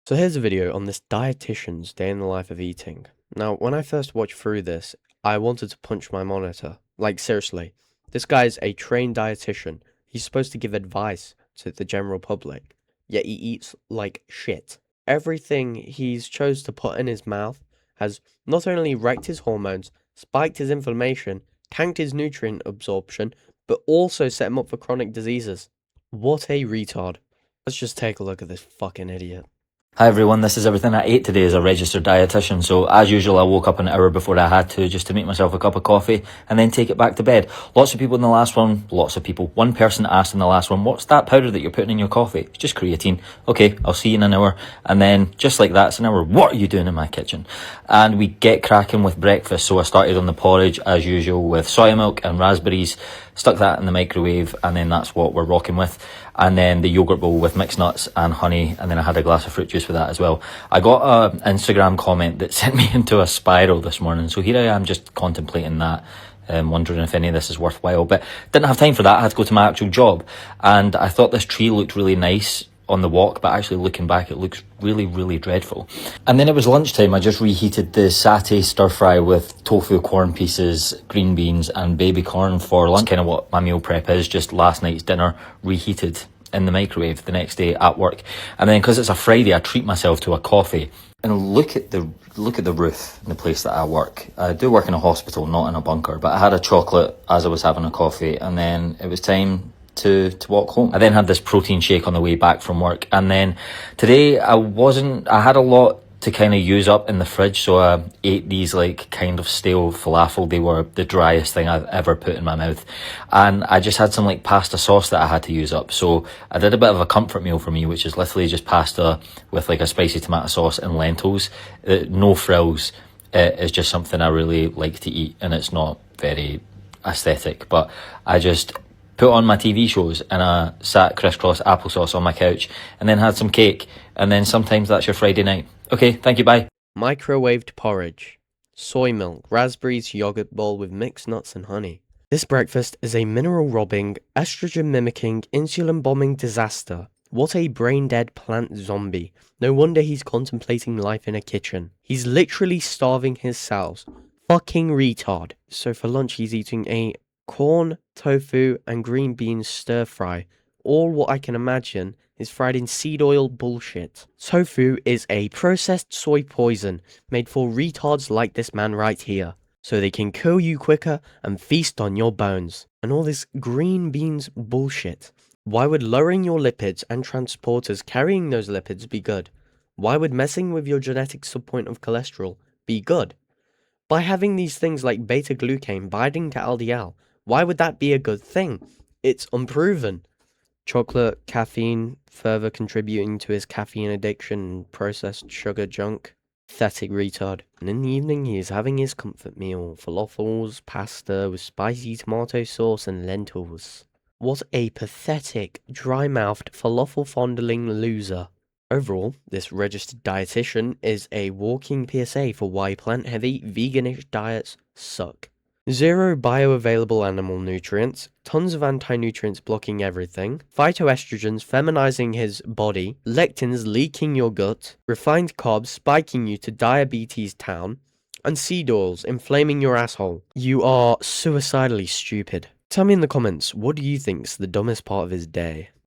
So here's a video on this dietitian's day in the life of eating. Now, when I first watched through this, I wanted to punch my monitor. Like, seriously, this guy's a trained dietitian. He's supposed to give advice to the general public, yet he eats like shit. Everything he's chose to put in his mouth has not only wrecked his hormones, spiked his inflammation, tanked his nutrient absorption, but also set him up for chronic diseases. What a retard. Let's just take a look at this fucking idiot. Hi everyone, this is everything I ate today as a registered dietitian. So as usual, I woke up an hour before I had to just to make myself a cup of coffee and then take it back to bed. Lots of people in the last one, one person asked in the last one, what's that powder that you're putting in your coffee? It's just creatine. Okay, I'll see you in an hour. And then just like that, it's an hour. What are you doing in my kitchen? And we get cracking with breakfast. So I started on the porridge as usual with soya milk and raspberries, stuck that in the microwave, and then that's what we're rocking with. And then the yogurt bowl with mixed nuts and honey, and then I had a glass of fruit juice with that as well. I got an Instagram comment that sent me into a spiral this morning, so here I am just contemplating that, wondering if any of this is worthwhile, but didn't have time for that. I had to go to my actual job, and I thought this tree looked really nice on the walk, but actually looking back it looks really, really dreadful. And then it was lunchtime. I just reheated the satay stir fry with tofu, corn pieces, green beans and baby corn for lunch. Kind of what my meal prep is, just last night's dinner reheated in the microwave the next day at work. And then because it's a Friday, I treat myself to a coffee. And look at the roof in the place that I work. I do work in a hospital, not in a bunker, but I had a chocolate as I was having a coffee, and then it was time to walk home. I then had this protein shake on the way back from work, and then today I had a lot to kind of use up in the fridge, so I ate these like kind of stale falafel. They were the driest thing I've ever put in my mouth, and I just had some like pasta sauce that I had to use up, so I did a bit of a comfort meal for me, which is literally just pasta with like a spicy tomato sauce and lentils, no frills. It's just something I really like to eat, and it's not very aesthetic, but I just put on my TV shows and I sat crisscross applesauce on my couch and then had some cake, and then sometimes that's your Friday night. Okay, thank you, bye. Microwaved porridge, soy milk, raspberries, yogurt bowl with mixed nuts and honey. This breakfast is a mineral-robbing, estrogen-mimicking, insulin-bombing disaster. What a brain-dead plant zombie. No wonder he's contemplating life in a kitchen. He's literally starving his cells. Fucking retard. So for lunch he's eating a corn, tofu, and green beans stir fry. All what I can imagine is fried in seed oil bullshit. Tofu is a processed soy poison made for retards like this man right here, so they can kill you quicker and feast on your bones. And all this green beans bullshit. Why would lowering your lipids and transporters carrying those lipids be good? Why would messing with your genetic subpoint of cholesterol be good? By having these things like beta-glucane binding to LDL, why would that be a good thing? It's unproven. Chocolate, caffeine, further contributing to his caffeine addiction and processed sugar junk. Pathetic retard. And in the evening he is having his comfort meal, falafels, pasta with spicy tomato sauce and lentils. What a pathetic, dry-mouthed, falafel-fondling loser. Overall, this registered dietitian is a walking PSA for why plant-heavy, veganish diets suck. Zero bioavailable animal nutrients, tons of anti-nutrients blocking everything, phytoestrogens feminizing his body, lectins leaking your gut, refined carbs spiking you to diabetes town, and seed oils inflaming your asshole. You are suicidally stupid. Tell me in the comments, what do you think's the dumbest part of his day?